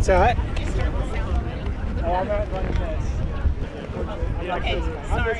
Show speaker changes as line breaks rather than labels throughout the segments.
Say what?
Oh, I'm not running this.
Okay, sorry.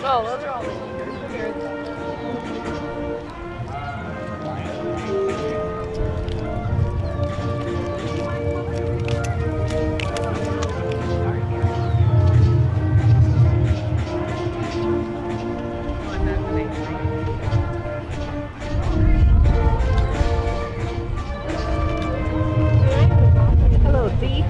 Oh, those are all the Hello, thief.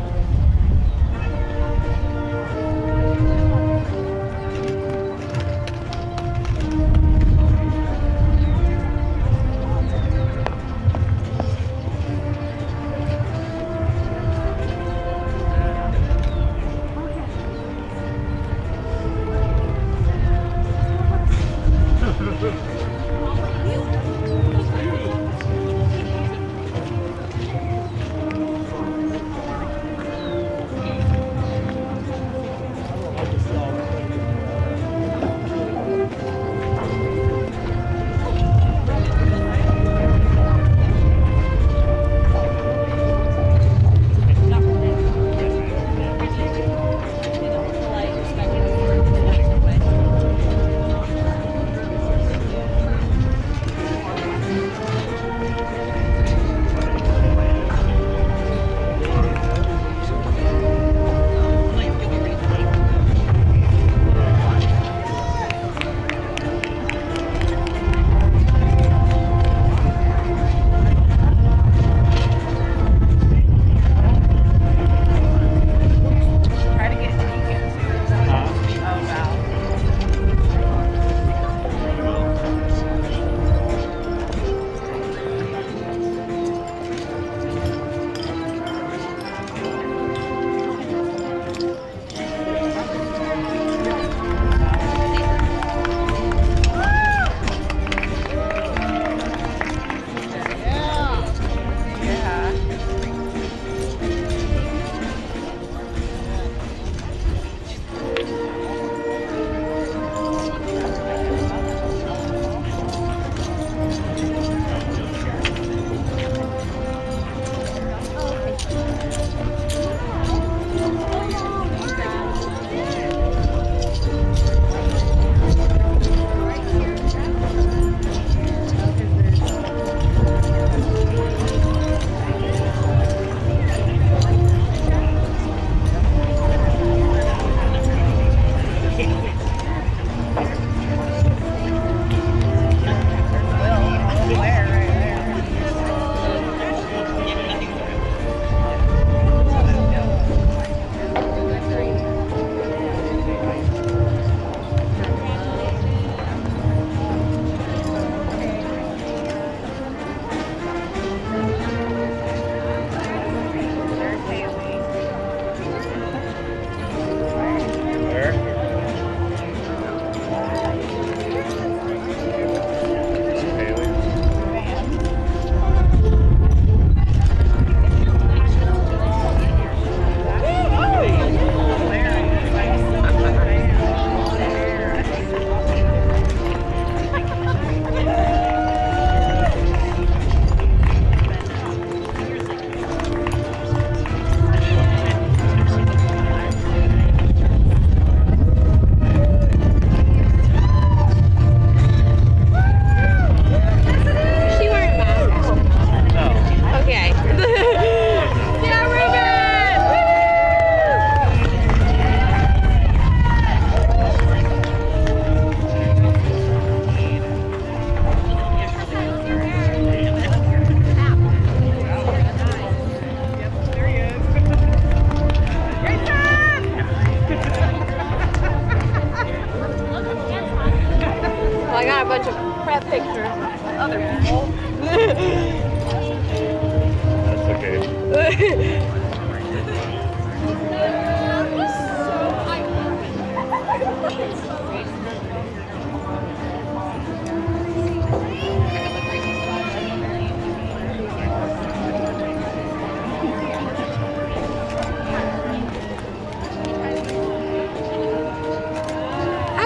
How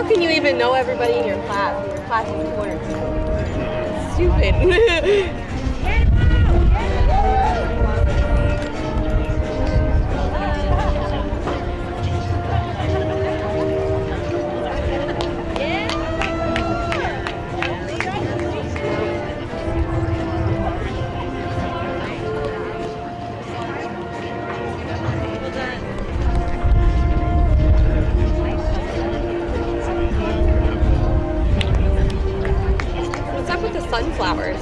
can you even know everybody in your class? Your class is 200. Stupid. Sunflowers.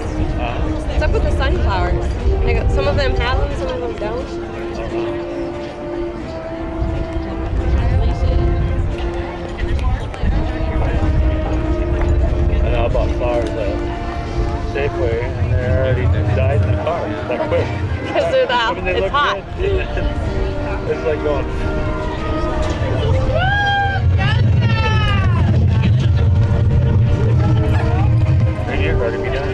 What's up with the sunflowers? Like, some of them have them, some of them don't.
I know I bought flowers at Safeway and they already died in the car that quick.
Because they're that,
I mean, they
it's
look
hot.
good. It's like going. You're going to be done.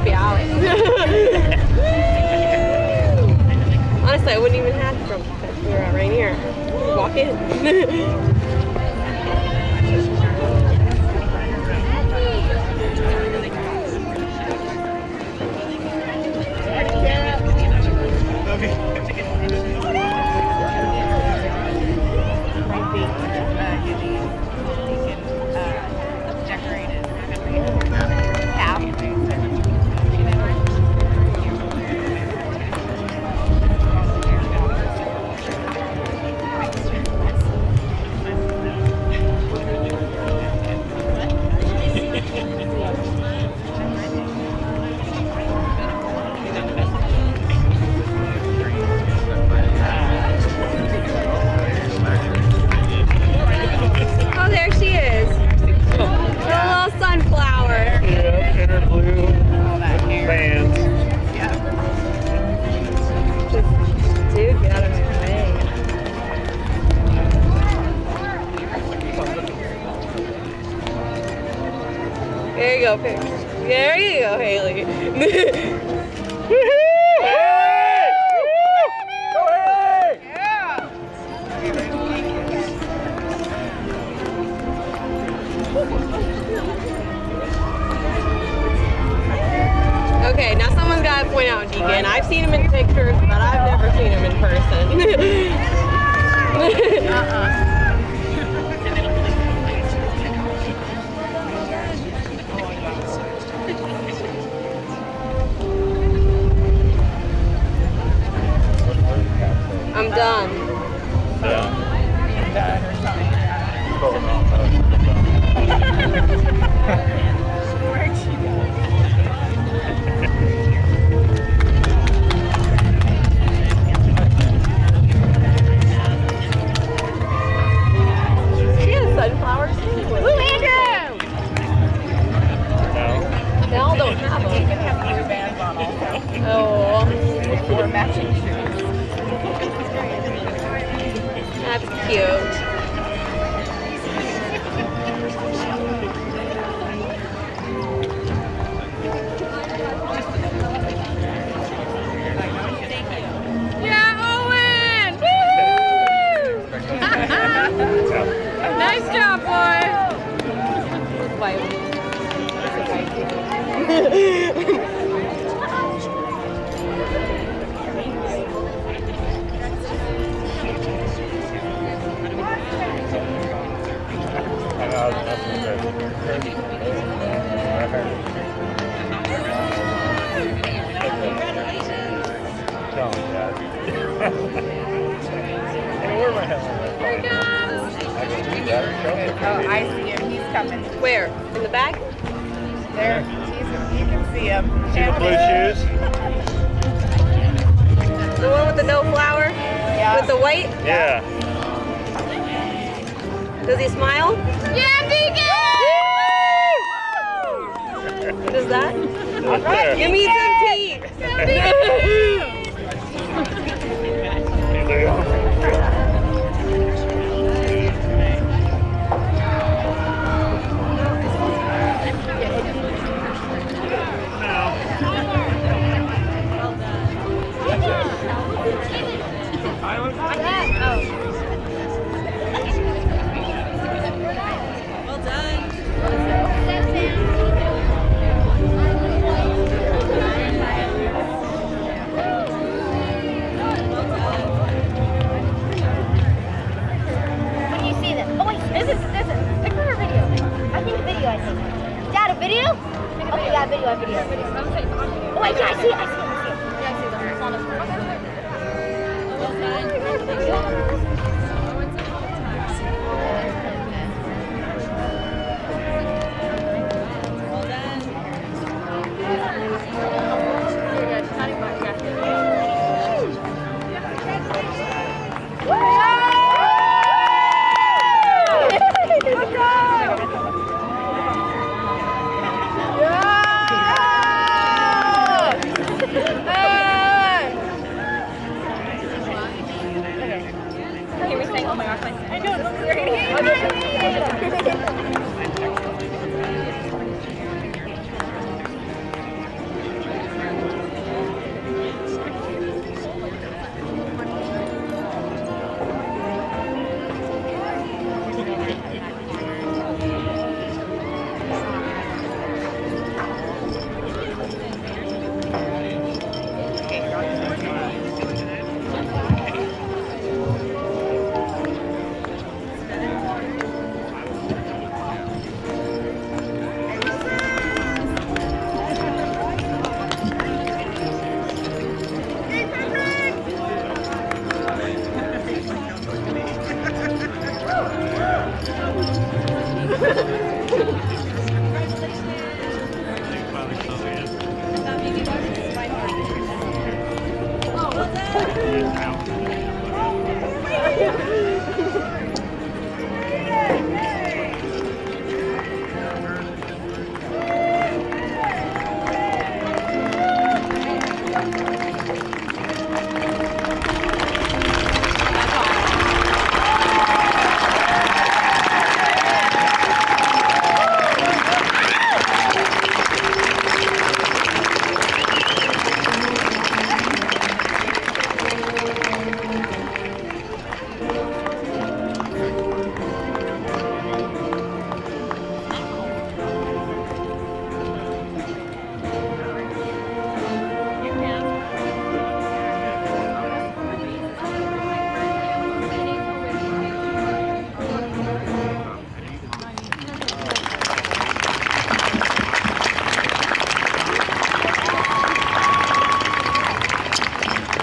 Be out. Honestly, I wouldn't even have to because we were at Rainier. Walk in. There you go, Pick. There you go, Haley. Okay, now someone's got to point out Deacon. I've seen him in pictures, but I've never seen him in person. I'm done.
Yeah.
Where'd she go?
She has sunflowers too. Woo, Andrew!
No.
They all don't have them.
They even have ear bands on also.
Oh,
Or matching shoes.
that's cute. Yeah, Owen! Woo! Nice job, boy!
Oh, I see him. He's coming.
Where? In the back?
There. You can see him.
See the blue shoes?
The one with the no flower?
Yeah.
With the white?
Yeah.
Does he smile? Yeah, Deacon! What is that?
Right there.
Give me some tea! Well done.
When you see them. Oh wait, there's a picture or video? I think video, I think. Dad, a video? Okay, yeah, video. Oh wait, yeah, I see it.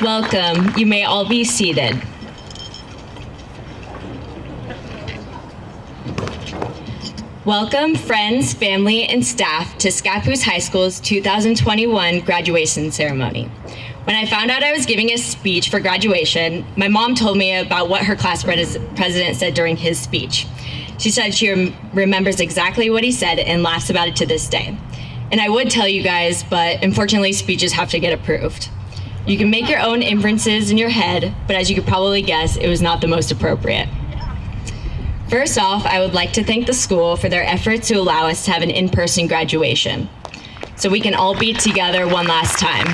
Welcome. You may all be seated. Welcome, friends, family, and staff to Scappoose High School's 2021 graduation ceremony. When I found out I was giving a speech for graduation, my mom told me about what her class president said during his speech. She said she remembers exactly what he said and laughs about it to this day. And I would tell you guys, but unfortunately speeches have to get approved. You can make your own inferences in your head, but as you could probably guess, it was not the most appropriate. First off, I would like to thank the school for their efforts to allow us to have an in-person graduation, so we can all be together one last time.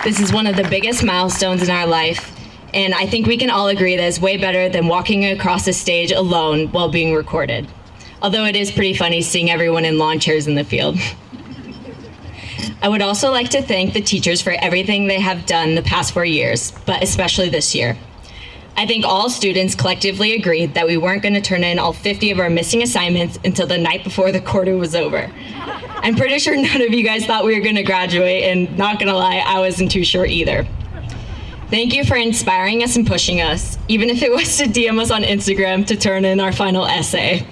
This is one of the biggest milestones in our life, and I think we can all agree that it's way better than walking across the stage alone while being recorded. Although it is pretty funny seeing everyone in lawn chairs in the field. I would also like to thank the teachers for everything they have done the past 4 years, but especially this year. I think all students collectively agreed that we weren't going to turn in all 50 of our missing assignments until the night before the quarter was over. I'm pretty sure none of you guys thought we were going to graduate, and not going to lie, I wasn't too sure either. Thank you for inspiring us and pushing us, even if it was to DM us on Instagram to turn in our final essay.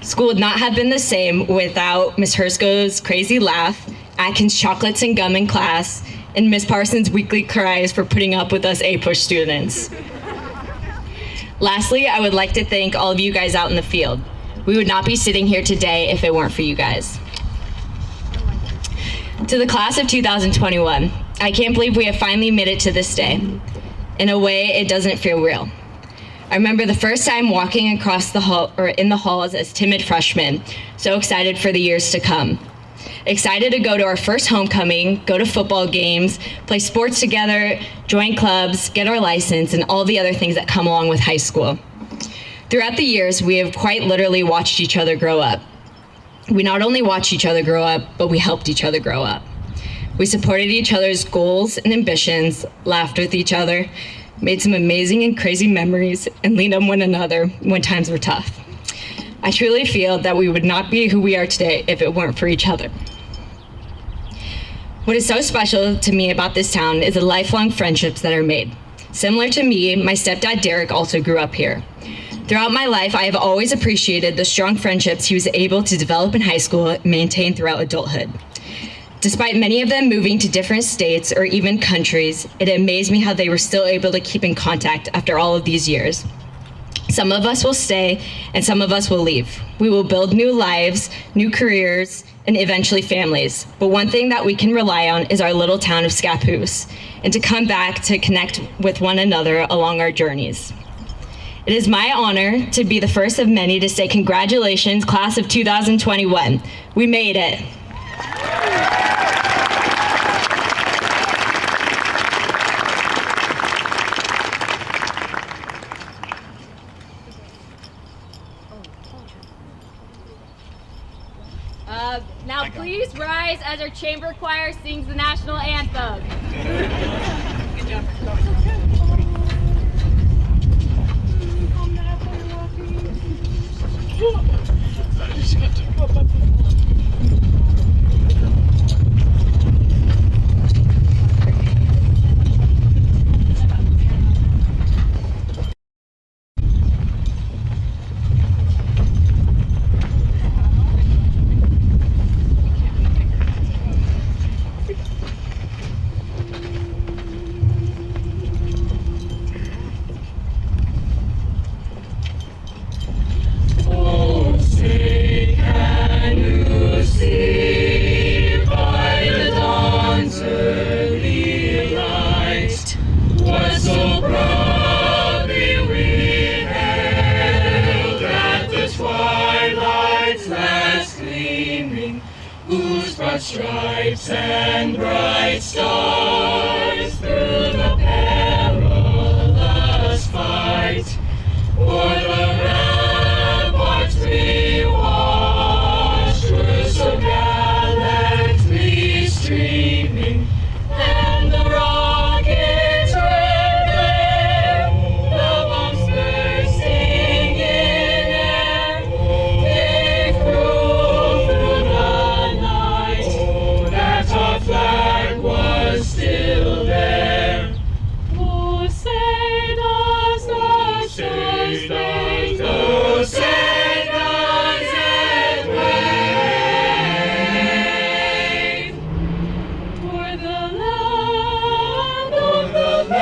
School would not have been the same without Ms. Hersko's crazy laugh, Atkins chocolates and gum in class, and Ms. Parsons' weekly cries for putting up with us A-push students. Lastly, I would like to thank all of you guys out in the field. We would not be sitting here today if it weren't for you guys. To the class of 2021, I can't believe we have finally made it to this day. In a way, it doesn't feel real. I remember the first time walking across the hall, or in the halls as timid freshmen, so excited for the years to come. Excited to go to our first homecoming, go to football games, play sports together, join clubs, get our license, and all the other things that come along with high school. Throughout the years, we have quite literally watched each other grow up. We not only watched each other grow up, but we helped each other grow up. We supported each other's goals and ambitions, laughed with each other, made some amazing and crazy memories, and leaned on one another when times were tough. I truly feel that we would not be who we are today if it weren't for each other. What is so special to me about this town is the lifelong friendships that are made. Similar to me, my stepdad Derek also grew up here. Throughout my life, I have always appreciated the strong friendships he was able to develop in high school and maintain throughout adulthood. Despite many of them moving to different states or even countries, it amazed me how they were still able to keep in contact after all of these years. Some of us will stay and some of us will leave. We will build new lives, new careers, and eventually families. But one thing that we can rely on is our little town of Scappoose, and to come back to connect with one another along our journeys. It is my honor to be the first of many to say congratulations, class of 2021. We made it.
Now please rise as our chamber choir sings the national anthem. Good job.
Stripes and bright stars through the perilous fight, for the ramparts we watched were so gallantly streaming, and the rockets red glare, the bombs bursting in air, they flew through the night. Our flag was still there. Oh, say does the stars-spangled banner, say does it wave for the land of the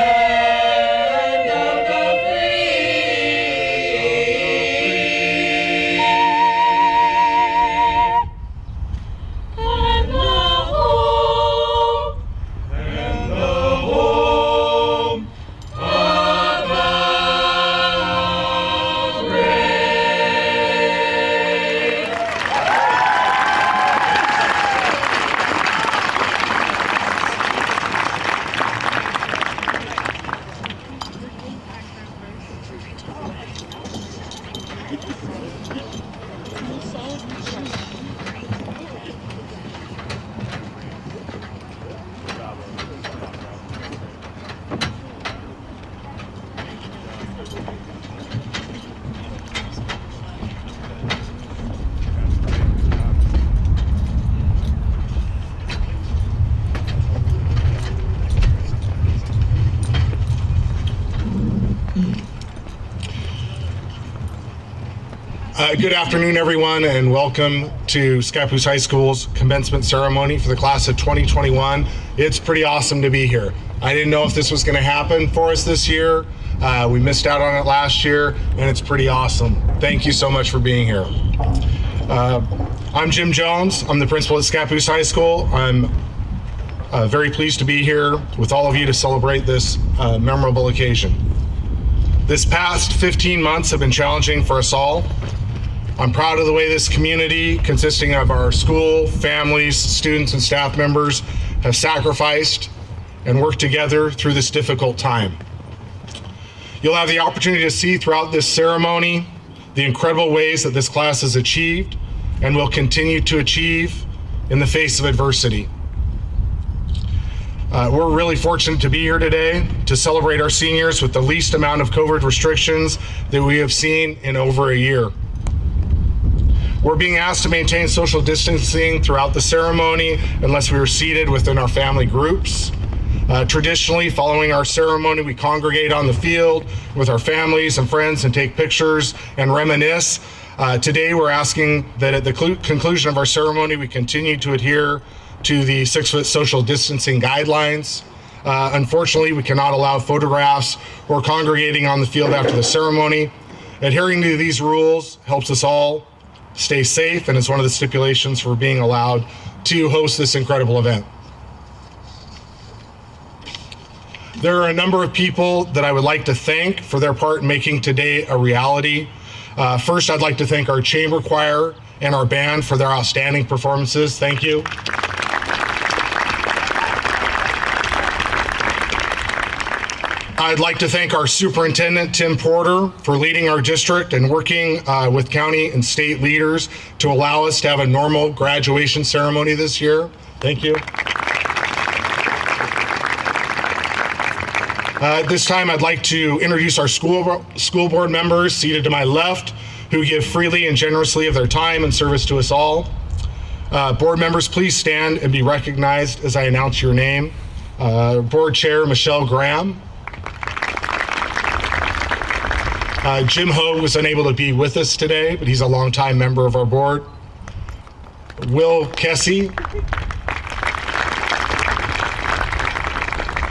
Good afternoon, everyone, and welcome to Scappoose High School's commencement ceremony for the class of 2021. It's pretty awesome to be here. I didn't know if this was going to happen for us this year. We missed out on it last year, and it's pretty awesome. Thank you so much for being here. I'm Jim Jones. I'm the principal at Scappoose High School. I'm very pleased to be here with all of you to celebrate this memorable occasion. This past 15 months have been challenging for us all. I'm proud of the way this community, consisting of our school, families, students, and staff members, have sacrificed and worked together through this difficult time. You'll have the opportunity to see throughout this ceremony the incredible ways that this class has achieved and will continue to achieve in the face of adversity. We're really fortunate to be here today to celebrate our seniors with the least amount of COVID restrictions that we have seen in over a year. We're being asked to maintain social distancing throughout the ceremony unless we are seated within our family groups. Traditionally, following our ceremony, we congregate on the field with our families and friends and take pictures and reminisce. Today, we're asking that at the conclusion of our ceremony, we continue to adhere to the 6-foot social distancing guidelines. Unfortunately, we cannot allow photographs or congregating on the field after the ceremony. Adhering to these rules helps us all stay safe and is one of the stipulations for being allowed to host this incredible event. There are a number of people that I would like to thank for their part in making today a reality. First, I'd like to thank our chamber choir and our band for their outstanding performances. Thank you. I'd like to thank our superintendent, Tim Porter, for leading our district and working with county and state leaders to allow us to have a normal graduation ceremony this year. Thank you. At this time, I'd like to introduce our school board members seated to my left, who give freely and generously of their time and service to us all. Board members, please stand and be recognized as I announce your name. Board Chair Michelle Graham. Jim Hogue was unable to be with us today, but he's a longtime member of our board. Will Kessie.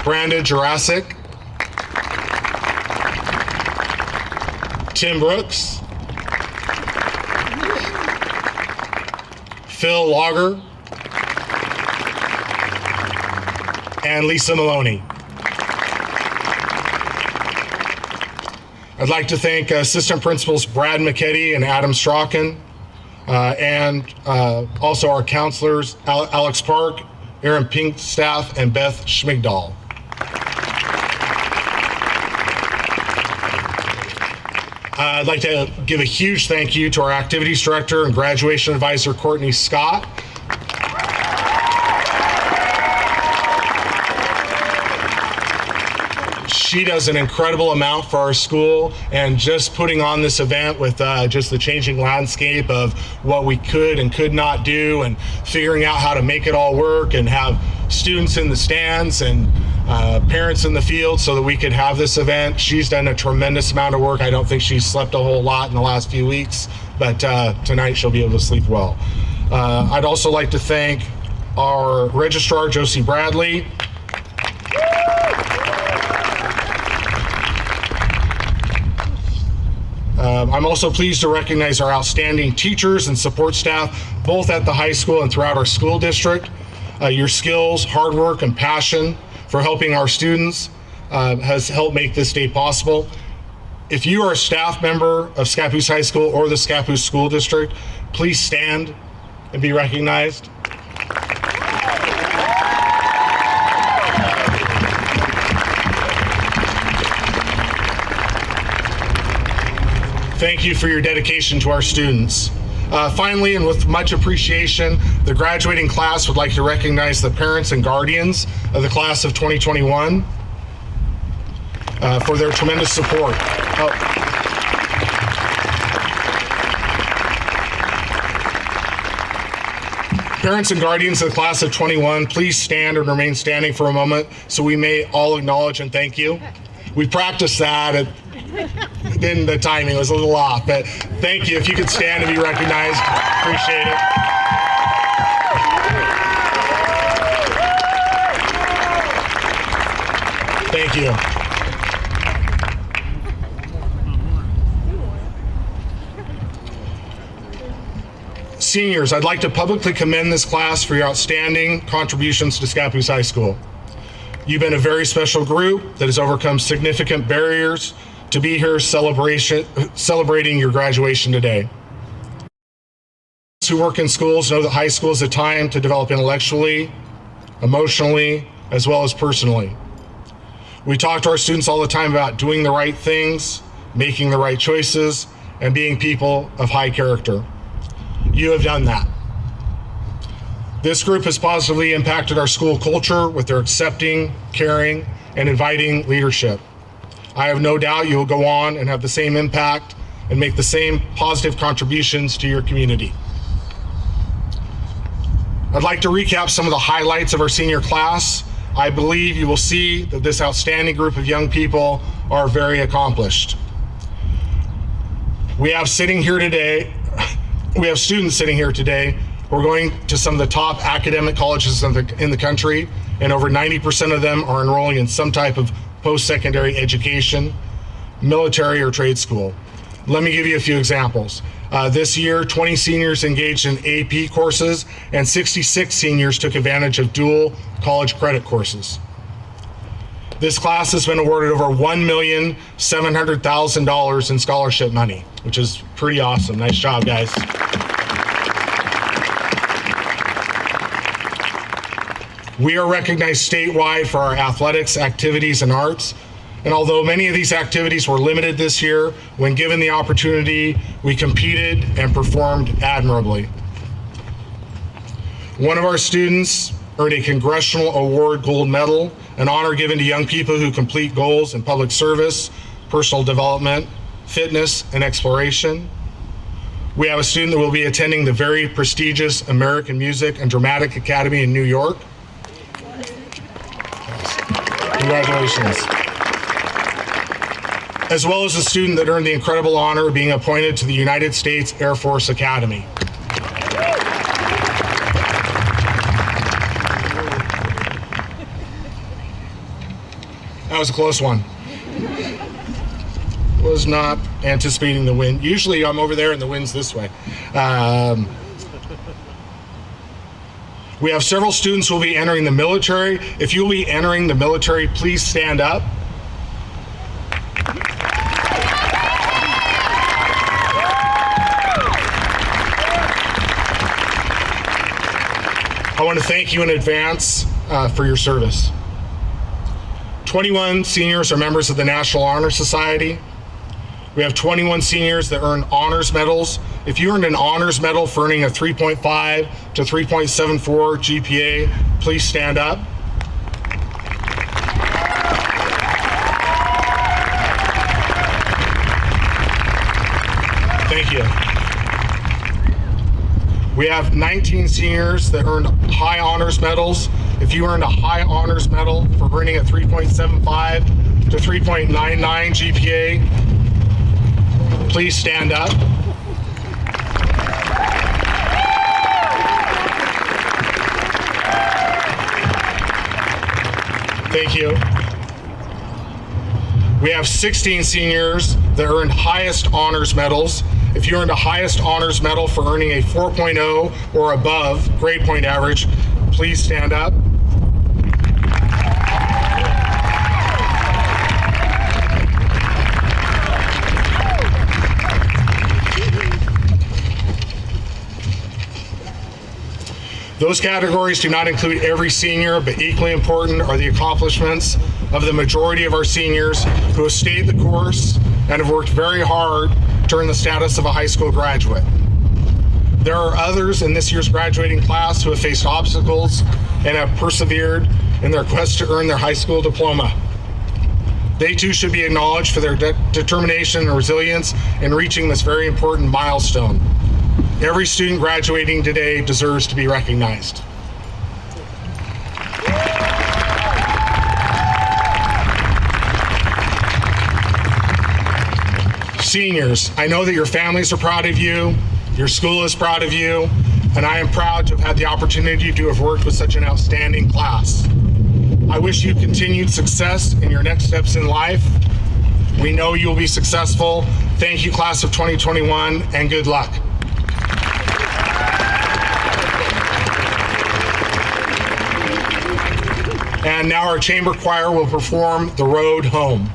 Brandon Jurassic. Tim Brooks. Phil Lager. And Lisa Maloney. I'd like to thank Assistant Principals Brad McKetty and Adam Strachan, and also our counselors Alex Park, Aaron Pinkstaff, and Beth Schmigdahl. I'd like to give a huge thank you to our activities director and graduation advisor, Courtney Scott. She does an incredible amount for our school, and just putting on this event with just the changing landscape of what we could and could not do, and figuring out how to make it all work and have students in the stands and parents in the field so that we could have this event. She's done a tremendous amount of work. I don't think she's slept a whole lot in the last few weeks, but tonight she'll be able to sleep well. I'd also like to thank our registrar, Josie Bradley. I'm also pleased to recognize our outstanding teachers and support staff, both at the high school and throughout our school district. Your skills, hard work, and passion for helping our students has helped make this day possible. If you are a staff member of Scappoose High School or the Scappoose School District, please stand and be recognized. Thank you for your dedication to our students. Finally, and with much appreciation, the graduating class would like to recognize the parents and guardians of the class of 2021 for their tremendous support. Parents and guardians of the class of 21, please stand and remain standing for a moment so we may all acknowledge and thank you. We practiced that. Then the timing was a little off, but thank you. If you could stand and be recognized, appreciate it. Thank you. Seniors, I'd like to publicly commend this class for your outstanding contributions to Scappoose High School. You've been a very special group that has overcome significant barriers to be here celebrating your graduation today. who work in schools know that high school is a time to develop intellectually, emotionally, as well as personally. We talk to our students all the time about doing the right things, making the right choices, and being people of high character. You have done that. This group has positively impacted our school culture with their accepting, caring, and inviting leadership. I have no doubt you will go on and have the same impact and make the same positive contributions to your community. I'd like to recap some of the highlights of our senior class. I believe you will see that this outstanding group of young people are very accomplished. We have students sitting here today who are going to some of the top academic colleges in the country, and over 90% of them are enrolling in some type of post-secondary education, military, or trade school. Let me give you a few examples. This year, 20 seniors engaged in AP courses, and 66 seniors took advantage of dual college credit courses. This class has been awarded over $1,700,000 in scholarship money, which is pretty awesome. Nice job, guys. We are recognized statewide for our athletics, activities, and arts. And although many of these activities were limited this year, when given the opportunity, we competed and performed admirably. One of our students earned a Congressional Award Gold Medal, an honor given to young people who complete goals in public service, personal development, fitness, and exploration. We have a student that will be attending the very prestigious American Music and Dramatic Academy in New York. Congratulations. As well as a student that earned the incredible honor of being appointed to the United States Air Force Academy. That was a close one. Was not anticipating the wind. Usually I'm over there and the wind's this way. We have several students who will be entering the military. If you will be entering the military, please stand up. I want to thank you in advance for your service. 21 seniors are members of the National Honor Society. We have 21 seniors that earn honors medals. If you earned an honors medal for earning a 3.5 to 3.74 GPA, please stand up. Thank you. We have 19 seniors that earned high honors medals. If you earned a high honors medal for earning a 3.75 to 3.99 GPA, please stand up. Thank you. We have 16 seniors that earned highest honors medals. If you earned a highest honors medal for earning a 4.0 or above grade point average, please stand up. Those categories do not include every senior, but equally important are the accomplishments of the majority of our seniors who have stayed the course and have worked very hard to earn the status of a high school graduate. There are others in this year's graduating class who have faced obstacles and have persevered in their quest to earn their high school diploma. They too should be acknowledged for their determination and resilience in reaching this very important milestone. Every student graduating today deserves to be recognized. Seniors, I know that your families are proud of you, your school is proud of you, and I am proud to have had the opportunity to have worked with such an outstanding class. I wish you continued success in your next steps in life. We know you'll be successful. Thank you, class of 2021, and good luck. And now our chamber choir will perform The Road Home.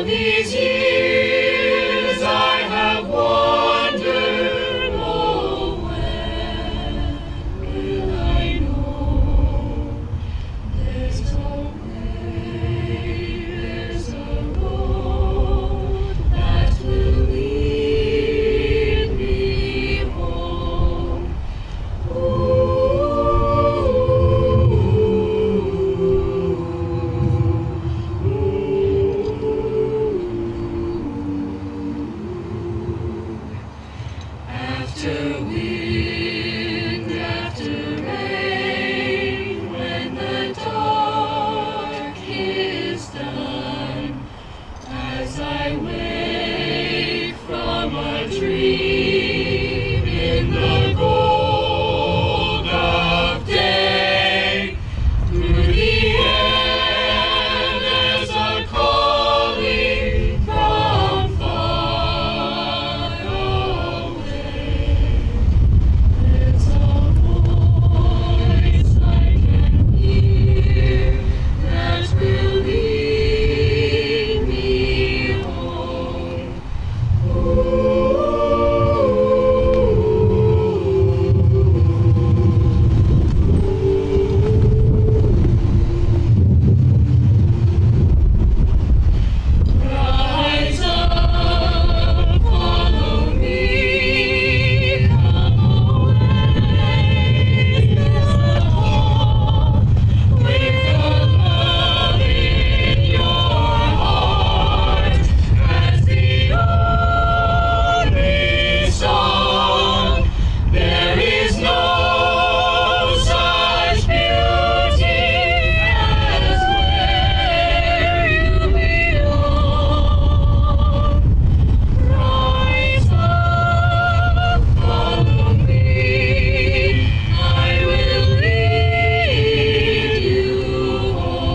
these years I have wandered, oh, where will I know? There's a way, there's a road that will lead me home. After wind, after rain, when the dark is done, as I wake from a dream in the gold of day, through the air there's a calling from far away. There's a voice I can hear that will lead me home. Rise up, follow me, come away the hall, with the love in your heart, as the only song. There is no such beauty as where you belong. Rise up, follow me, I will lead you home.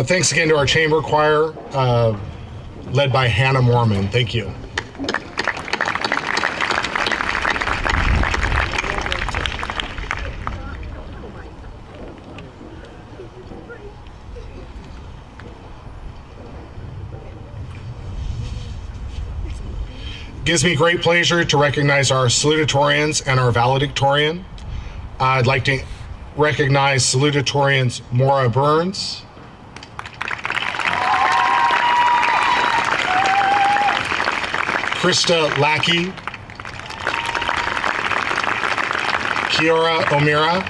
Thanks again to our chamber choir, led by Hannah Mormon. Thank you. Gives me great pleasure to recognize our salutatorians and our valedictorian. I'd like to recognize salutatorians Maura Burns, Krista Lackey, Kiora Omira,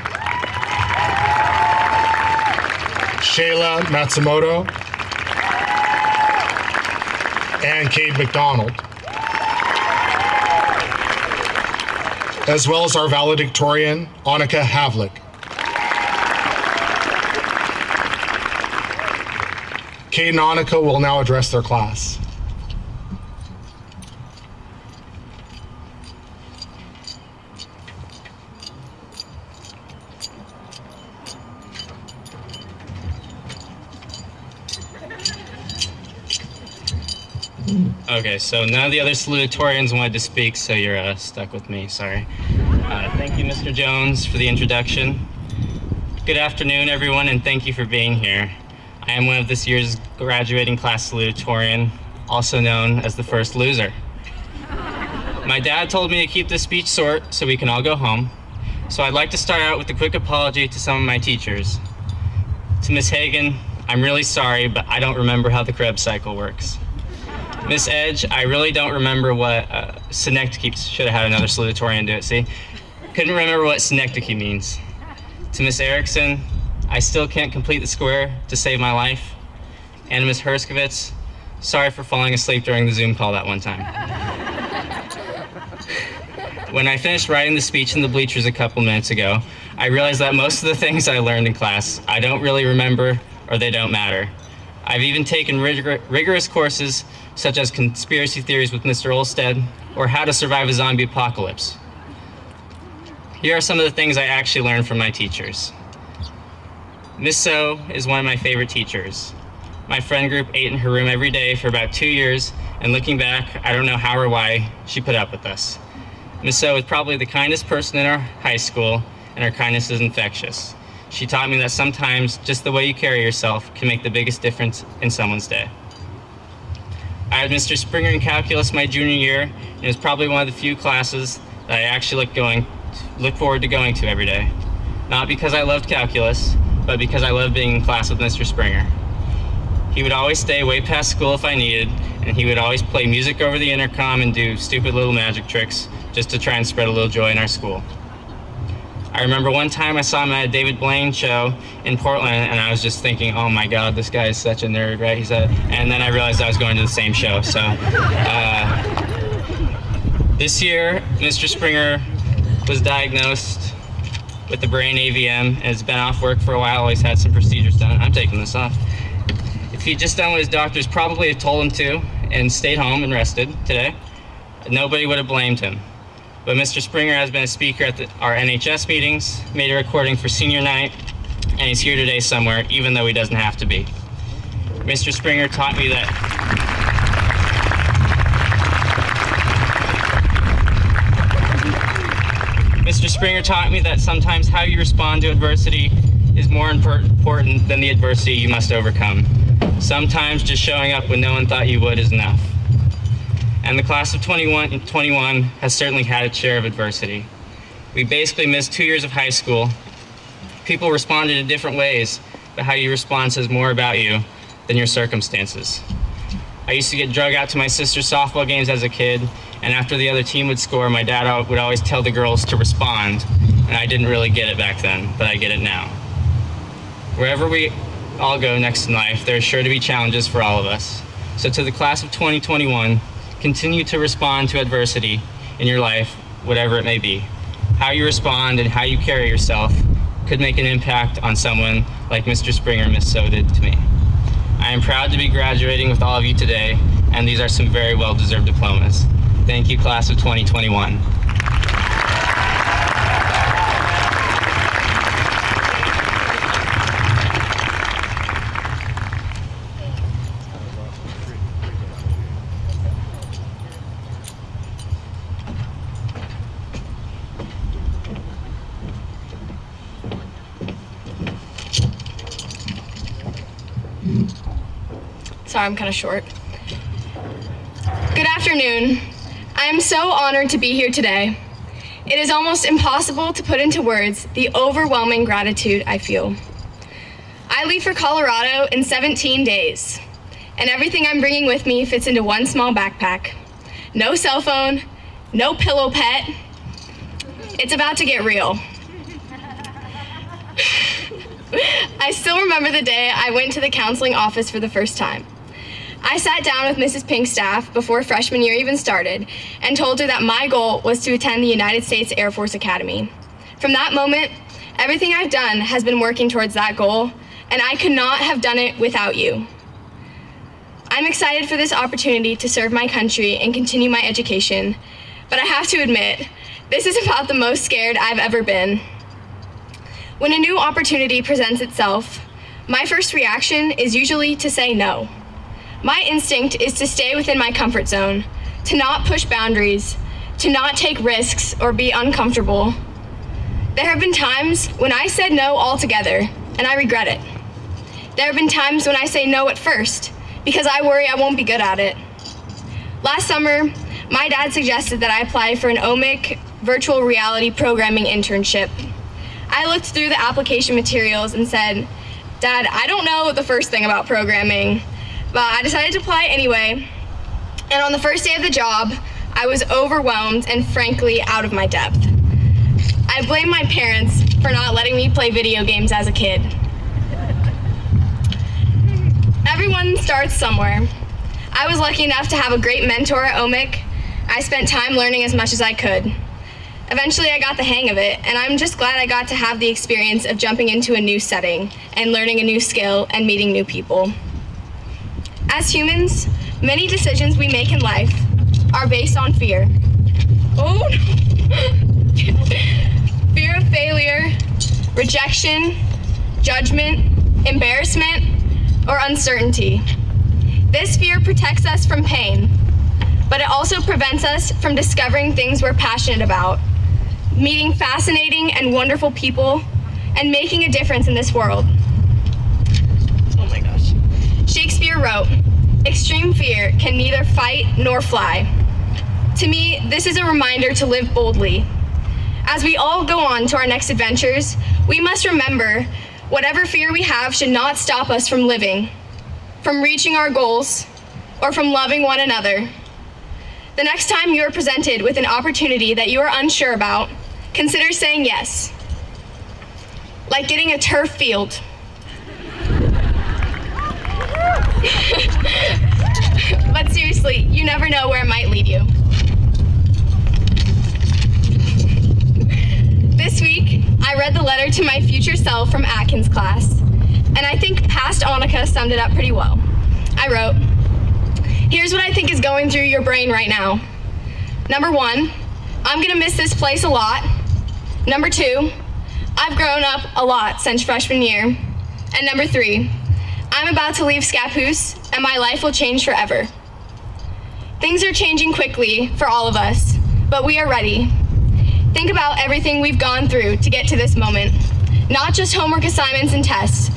Shayla Matsumoto, and Cade McDonald, as well as our valedictorian, Annika Havlik. Cade and Annika will now address their class.
Okay, so none of the other salutatorians wanted to speak, so you're stuck with me, sorry. Thank you, Mr. Jones, for the introduction. Good afternoon, everyone, and thank you for being here. I am one of this year's graduating class salutatorian, also known as the first loser. My dad told me to keep this speech short so we can all go home, So I'd like to start out with a quick apology to some of my teachers. To Miss Hagan, I'm really sorry, but I don't remember how the Krebs cycle works. Miss Edge, I really don't remember what synecdoche, should have had another salutatorian do it, see? Couldn't remember what synecdoche means. To Miss Erickson, I still can't complete the square to save my life. And Miss Herskovitz, sorry for falling asleep during the Zoom call that one time. When I finished writing the speech in the bleachers a couple minutes ago, I realized that most of the things I learned in class I don't really remember or they don't matter. I've even taken rigorous courses such as conspiracy theories with Mr. Olstead or how to survive a zombie apocalypse. Here are some of the things I actually learned from my teachers. Miss So is one of my favorite teachers. My friend group ate in her room every day for about 2 years, and looking back, I don't know how or why she put up with us. Miss So is probably the kindest person in our high school, and her kindness is infectious. She taught me that sometimes just the way you carry yourself can make the biggest difference in someone's day. I had Mr. Springer in calculus my junior year, and it was probably one of the few classes that I actually look forward to going to every day. Not because I loved calculus, but because I loved being in class with Mr. Springer. He would always stay way past school if I needed, and he would always play music over the intercom and do stupid little magic tricks just to try and spread a little joy in our school. I remember one time I saw him at a David Blaine show in Portland, and I was just thinking, oh my God, this guy is such a nerd, right? And then I realized I was going to the same show. So this year, Mr. Springer was diagnosed with the brain AVM and has been off work for a while, always had some procedures done. I'm taking this off. If he'd just done what his doctors probably had told him to and stayed home and rested today, nobody would have blamed him. But Mr. Springer has been a speaker at our NHS meetings, made a recording for senior night, and he's here today somewhere, even though he doesn't have to be. Mr. Springer taught me that sometimes how you respond to adversity is more important than the adversity you must overcome. Sometimes just showing up when no one thought you would is enough. And the class of 21 has certainly had its share of adversity. We basically missed 2 years of high school. People responded in different ways, but how you respond says more about you than your circumstances. I used to get drug out to my sister's softball games as a kid, and after the other team would score, my dad would always tell the girls to respond, and I didn't really get it back then, but I get it now. Wherever we all go next in life, there are sure to be challenges for all of us. So to the class of 2021, continue to respond to adversity in your life, whatever it may be. How you respond and how you carry yourself could make an impact on someone like Mr. Springer and Miss So did to me. I am proud to be graduating with all of you today, and these are some very well-deserved diplomas. Thank you, class of 2021.
Sorry, I'm kind of short. Good afternoon. I am so honored to be here today. It is almost impossible to put into words the overwhelming gratitude I feel. I leave for Colorado in 17 days, and everything I'm bringing with me fits into one small backpack. No cell phone, no pillow pet. It's about to get real. I still remember the day I went to the counseling office for the first time. I sat down with Mrs. Pink's staff before freshman year even started and told her that my goal was to attend the United States Air Force Academy. From that moment, everything I've done has been working towards that goal, and I could not have done it without you. I'm excited for this opportunity to serve my country and continue my education, but I have to admit, this is about the most scared I've ever been. When a new opportunity presents itself, my first reaction is usually to say no. My instinct is to stay within my comfort zone, to not push boundaries, to not take risks or be uncomfortable. There have been times when I said no altogether, and I regret it. There have been times when I say no at first, because I worry I won't be good at it. Last summer, my dad suggested that I apply for an OMIC virtual reality programming internship. I looked through the application materials and said, Dad, I don't know the first thing about programming, but I decided to apply anyway. And on the first day of the job, I was overwhelmed and frankly out of my depth. I blame my parents for not letting me play video games as a kid. Everyone starts somewhere. I was lucky enough to have a great mentor at OMIC. I spent time learning as much as I could. Eventually I got the hang of it, and I'm just glad I got to have the experience of jumping into a new setting and learning a new skill and meeting new people. As humans, many decisions we make in life are based on fear. Oh, fear of failure, rejection, judgment, embarrassment, or uncertainty. This fear protects us from pain, but it also prevents us from discovering things we're passionate about, meeting fascinating and wonderful people, and making a difference in this world. Oh my gosh. Shakespeare wrote, "Extreme fear can neither fight nor fly." To me, this is a reminder to live boldly. As we all go on to our next adventures, we must remember whatever fear we have should not stop us from living, from reaching our goals, or from loving one another. The next time you are presented with an opportunity that you are unsure about, consider saying yes. Like getting a turf field. But seriously, you never know where it might lead you. This week, I read the letter to my future self from Atkins class, and I think past Annika summed it up pretty well. I wrote, "Here's what I think is going through your brain right now. Number 1, I'm gonna miss this place a lot. Number 2, I've grown up a lot since freshman year. And number 3, I'm about to leave Scappoose and my life will change forever." Things are changing quickly for all of us, but we are ready. Think about everything we've gone through to get to this moment, not just homework assignments and tests.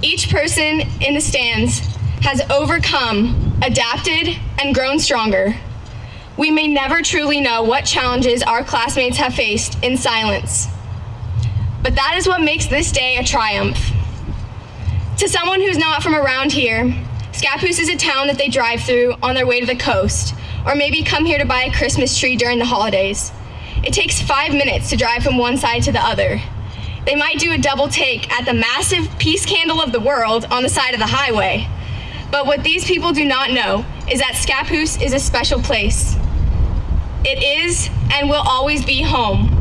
Each person in the stands has overcome, adapted, and grown stronger. We may never truly know what challenges our classmates have faced in silence, but that is what makes this day a triumph. To someone who's not from around here, Scappoose is a town that they drive through on their way to the coast, or maybe come here to buy a Christmas tree during the holidays. It takes 5 minutes to drive from one side to the other. They might do a double take at the massive peace candle of the world on the side of the highway. But what these people do not know is that Scappoose is a special place. It is and will always be home.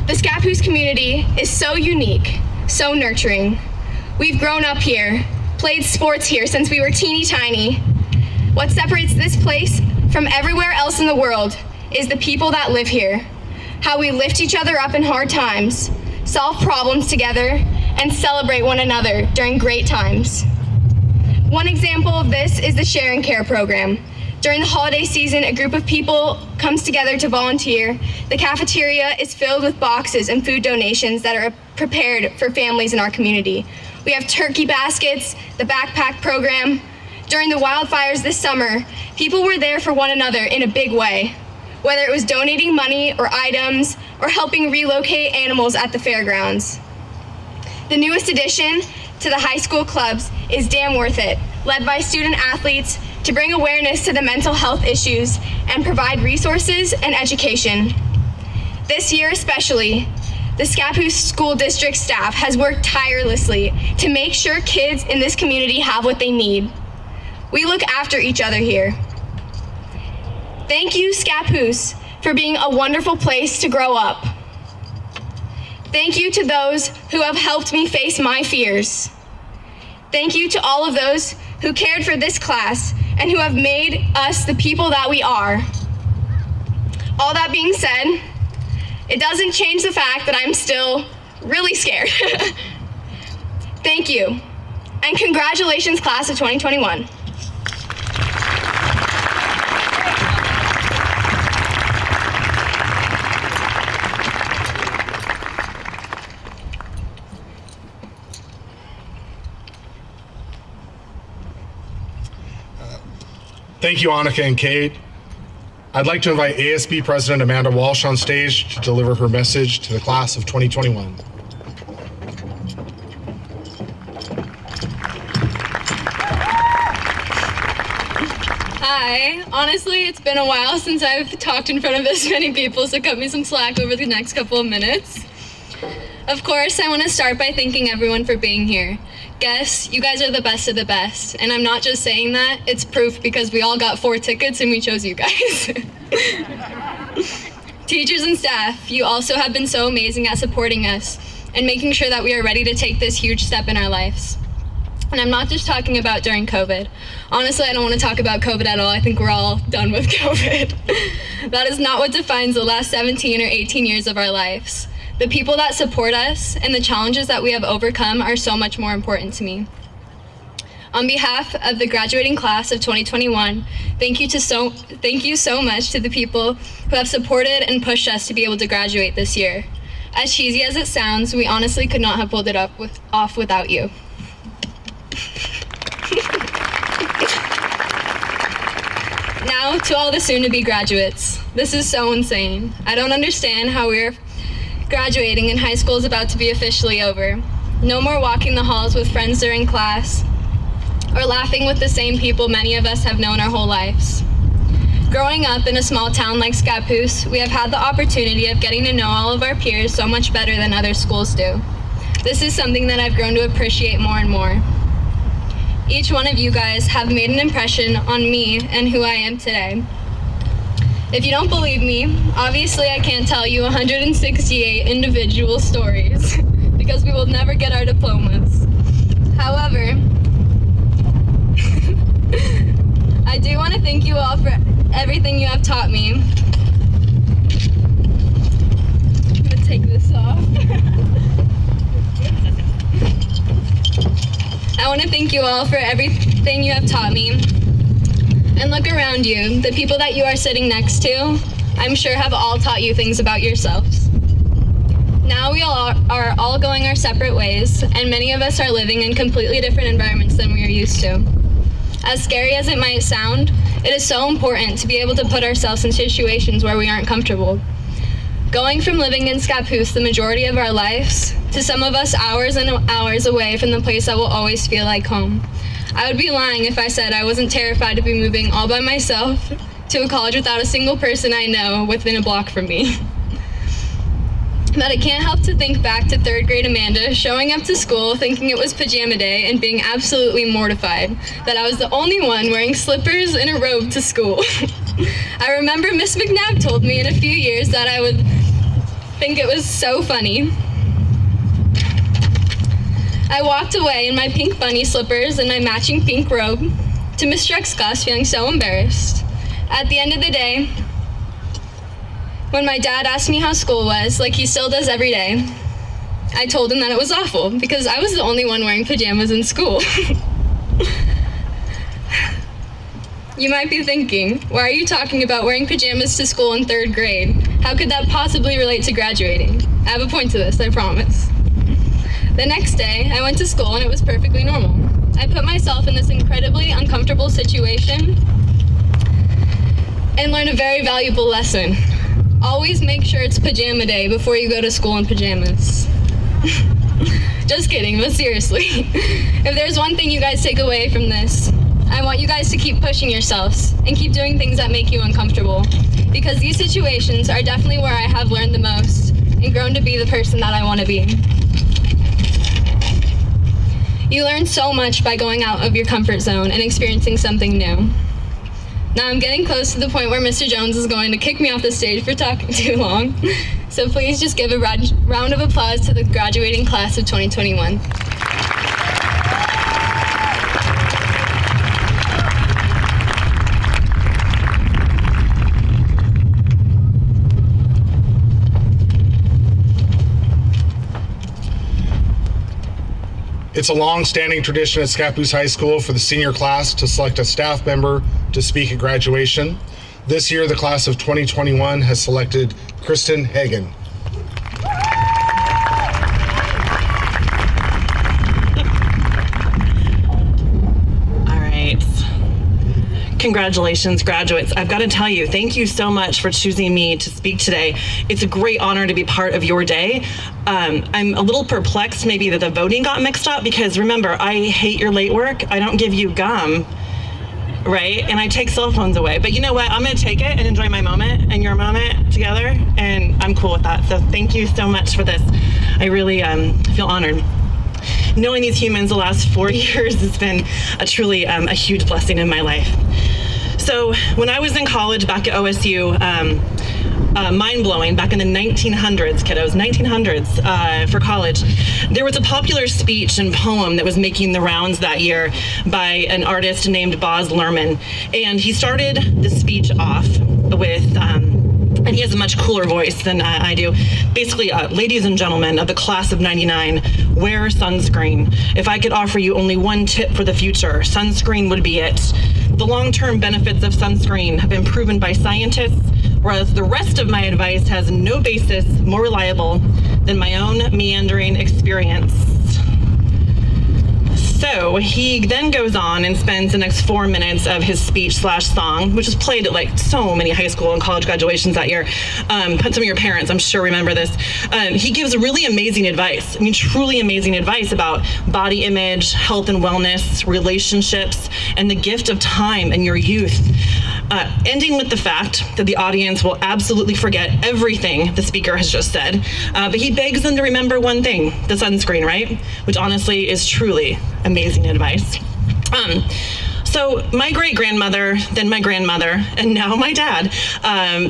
The Scappoose community is so unique, so nurturing. We've grown up here, played sports here since we were teeny tiny. What separates this place from everywhere else in the world is the people that live here, how we lift each other up in hard times, solve problems together, and celebrate one another during great times. One example of this is the Share and Care program. During the holiday season, a group of people comes together to volunteer. The cafeteria is filled with boxes and food donations that are prepared for families in our community. We have turkey baskets, the backpack program. During the wildfires this summer, people were there for one another in a big way, whether it was donating money or items or helping relocate animals at the fairgrounds. The newest addition to the high school clubs is Damn Worth It, led by student athletes to bring awareness to the mental health issues and provide resources and education. This year especially, the Scappoose School District staff has worked tirelessly to make sure kids in this community have what they need. We look after each other here. Thank you, Scappoose, for being a wonderful place to grow up. Thank you to those who have helped me face my fears. Thank you to all of those who cared for this class and who have made us the people that we are. All that being said, it doesn't change the fact that I'm still really scared. Thank you, and congratulations, class of 2021.
Thank you, Annika and Kate. I'd like to invite ASB President Amanda Walsh on stage to deliver her message to the class of 2021.
Hi. Honestly, it's been a while since I've talked in front of this many people, so cut me some slack over the next couple of minutes. Of course, I want to start by thanking everyone for being here. Guests, you guys are the best of the best, and I'm not just saying that, it's proof because we all got 4 tickets and we chose you guys. Teachers and staff, you also have been so amazing at supporting us and making sure that we are ready to take this huge step in our lives. And I'm not just talking about during COVID. Honestly, I don't want to talk about COVID at all. I think we're all done with COVID. That is not what defines the last 17 or 18 years of our lives. The people that support us and the challenges that we have overcome are so much more important to me. On behalf of the graduating class of 2021, thank you so much to the people who have supported and pushed us to be able to graduate this year. As cheesy as it sounds, we honestly could not have pulled it off without you. Now to all the soon-to-be graduates. This is so insane. I don't understand how we're graduating and high school is about to be officially over. No more walking the halls with friends during class or laughing with the same people many of us have known our whole lives. Growing up in a small town like Scappoose, we have had the opportunity of getting to know all of our peers so much better than other schools do. This is something that I've grown to appreciate more and more. Each one of you guys have made an impression on me and who I am today. If you don't believe me, obviously I can't tell you 168 individual stories because we will never get our diplomas. However, I do want to thank you all for everything you have taught me. I'm going to take this off. I want to thank you all for everything you have taught me. And look around you. The people that you are sitting next to, I'm sure have all taught you things about yourselves. Now we all are all going our separate ways, and many of us are living in completely different environments than we are used to. As scary as it might sound, it is so important to be able to put ourselves in situations where we aren't comfortable. Going from living in Scappoose the majority of our lives, to some of us hours and hours away from the place that will always feel like home. I would be lying if I said I wasn't terrified to be moving all by myself to a college without a single person I know within a block from me. But I can't help to think back to 3rd grade Amanda showing up to school thinking it was pajama day and being absolutely mortified that I was the only one wearing slippers and a robe to school. I remember Miss McNabb told me in a few years that I would think it was so funny. I walked away in my pink bunny slippers and my matching pink robe to Miss Struck's class feeling so embarrassed. At the end of the day, when my dad asked me how school was, like he still does every day, I told him that it was awful because I was the only one wearing pajamas in school. You might be thinking, why are you talking about wearing pajamas to school in 3rd grade? How could that possibly relate to graduating? I have a point to this, I promise. The next day, I went to school and it was perfectly normal. I put myself in this incredibly uncomfortable situation and learned a very valuable lesson. Always make sure it's pajama day before you go to school in pajamas. Just kidding, but seriously. If there's one thing you guys take away from this, I want you guys to keep pushing yourselves and keep doing things that make you uncomfortable. Because these situations are definitely where I have learned the most and grown to be the person that I want to be. You learn so much by going out of your comfort zone and experiencing something new. Now I'm getting close to the point where Mr. Jones is going to kick me off the stage for talking too long. So please just give a round of applause to the graduating class of 2021.
It's a long-standing tradition at Scappoose High School for the senior class to select a staff member to speak at graduation. This year, the class of 2021 has selected Kristen Hagen.
All right. congratulations, graduates. I've got to tell you, thank you so much for choosing me to speak today. It's a great honor to be part of your day. I'm a little perplexed maybe that the voting got mixed up, because remember, I hate your late work. I don't give you gum, right? And I take cell phones away. But you know what? I'm going to take it and enjoy my moment and your moment together, and I'm cool with that. So thank you so much for this. I really feel honored. Knowing these humans the last 4 years has been truly a huge blessing in my life. So when I was in college back at OSU, mind-blowing, back in the 1900s, kiddos, 1900s for college, there was a popular speech and poem that was making the rounds that year by an artist named Baz Luhrmann. And he started the speech off with, and he has a much cooler voice than I do. Basically, ladies and gentlemen of the class of '99, wear sunscreen. If I could offer you only one tip for the future, sunscreen would be it. The long-term benefits of sunscreen have been proven by scientists, whereas the rest of my advice has no basis more reliable than my own meandering experience. So he then goes on and spends the next 4 minutes of his speech/song, which was played at like so many high school and college graduations that year. Some of your parents, I'm sure, remember this. He gives really amazing advice. I mean, truly amazing advice about body image, health and wellness, relationships, and the gift of time and your youth. Ending with the fact that the audience will absolutely forget everything the speaker has just said. But he begs them to remember one thing, the sunscreen, right? Which honestly is truly amazing advice. So my great-grandmother, then my grandmother, and now my dad,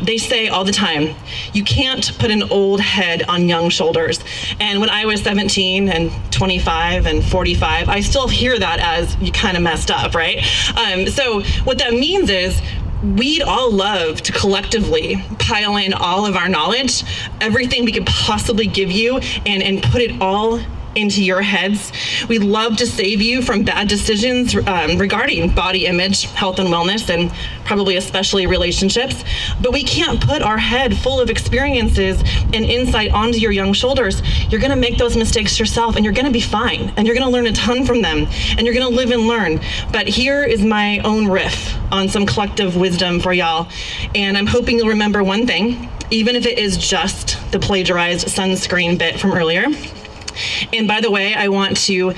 they say all the time, you can't put an old head on young shoulders. And when I was 17 and 25 and 45, I still hear that as you kind of messed up, right? So what that means is we'd all love to collectively pile in all of our knowledge, everything we could possibly give you, and put it all into your heads. We'd love to save you from bad decisions regarding body image, health and wellness, and probably especially relationships. But we can't put our head full of experiences and insight onto your young shoulders. You're gonna make those mistakes yourself, and you're gonna be fine, and you're gonna learn a ton from them, and you're gonna live and learn. But here is my own riff on some collective wisdom for y'all. And I'm hoping you'll remember one thing, even if it is just the plagiarized sunscreen bit from earlier. And by the way, I want to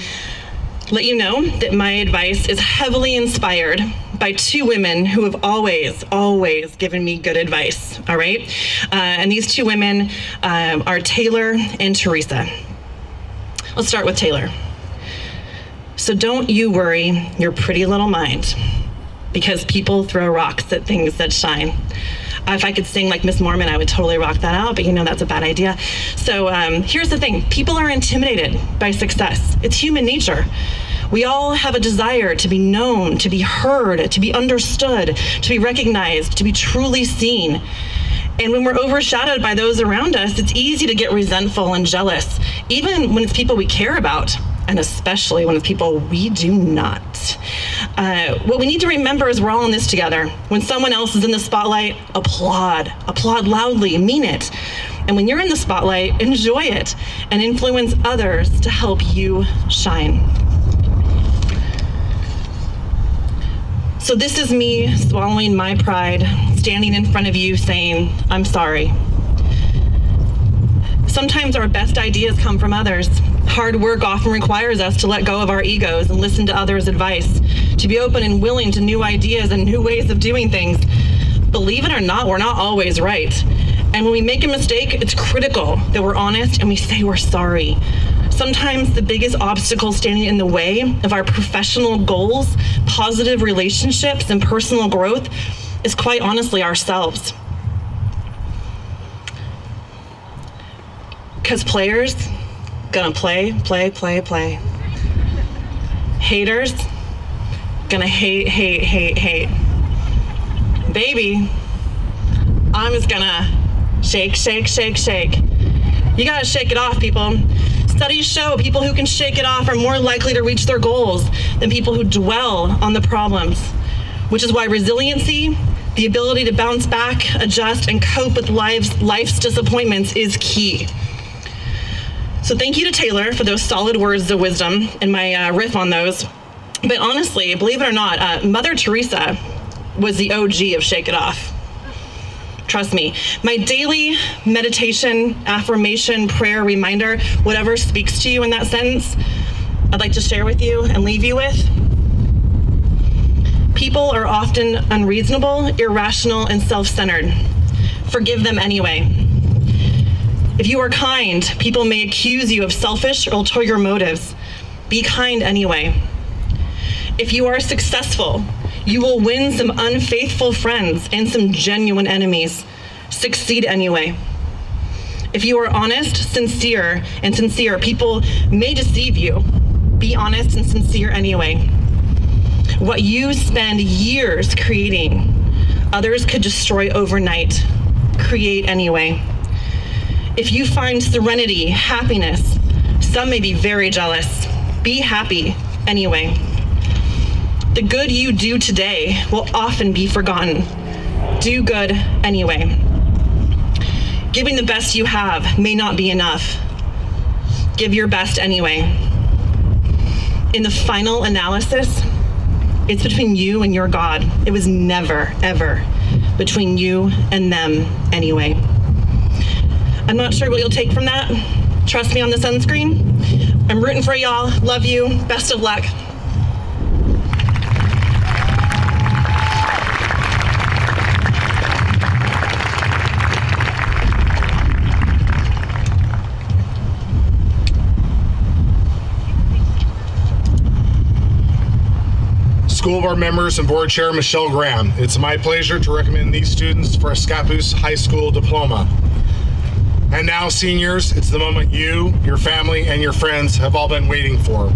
let you know that my advice is heavily inspired by two women who have always given me good advice, all right? And these two women are Taylor and Teresa. Let's start with Taylor. So don't you worry your pretty little mind, because people throw rocks at things that shine. If I could sing like Miss Mormon, I would totally rock that out, but you know that's a bad idea. So here's the thing. People are intimidated by success. It's human nature. We all have a desire to be known, to be heard, to be understood, to be recognized, to be truly seen. And when we're overshadowed by those around us, it's easy to get resentful and jealous, even when it's people we care about, and especially when it's people we do not. What we need to remember is we're all in this together. When someone else is in the spotlight, applaud loudly, mean it. And when you're in the spotlight, enjoy it and influence others to help you shine. So this is me swallowing my pride, standing in front of you saying, I'm sorry. Sometimes our best ideas come from others. Hard work often requires us to let go of our egos and listen to others' advice, to be open and willing to new ideas and new ways of doing things. Believe it or not, we're not always right. And when we make a mistake, it's critical that we're honest and we say we're sorry. Sometimes the biggest obstacle standing in the way of our professional goals, positive relationships, and personal growth is quite honestly ourselves. Because players gonna play. Haters gonna hate. Baby, I'm just gonna shake. You gotta shake it off, people. Studies show people who can shake it off are more likely to reach their goals than people who dwell on the problems, which is why resiliency, the ability to bounce back, adjust, and cope with life's disappointments is key. So thank you to Taylor for those solid words of wisdom and my riff on those. But honestly, believe it or not, Mother Teresa was the OG of Shake It Off. Trust me, my daily meditation, affirmation, prayer, reminder, whatever speaks to you in that sentence, I'd like to share with you and leave you with. People are often unreasonable, irrational, and self-centered. Forgive them anyway. If you are kind, people may accuse you of selfish or ulterior motives. Be kind anyway. If you are successful, you will win some unfaithful friends and some genuine enemies. Succeed anyway. If you are honest, sincere, people may deceive you. Be honest and sincere anyway. What you spend years creating, others could destroy overnight. Create anyway. If you find serenity, happiness, some may be very jealous. Be happy anyway. The good you do today will often be forgotten. Do good anyway. Giving the best you have may not be enough. Give your best anyway. In the final analysis, it's between you and your God. It was never, ever between you and them anyway. I'm not sure what you'll take from that. Trust me on the sunscreen. I'm rooting for y'all. Love you. Best of luck.
School Board members and Board Chair Michelle Graham, it's my pleasure to recommend these students for a Scappoose High School diploma. And now, seniors, it's the moment you, your family, and your friends have all been waiting for,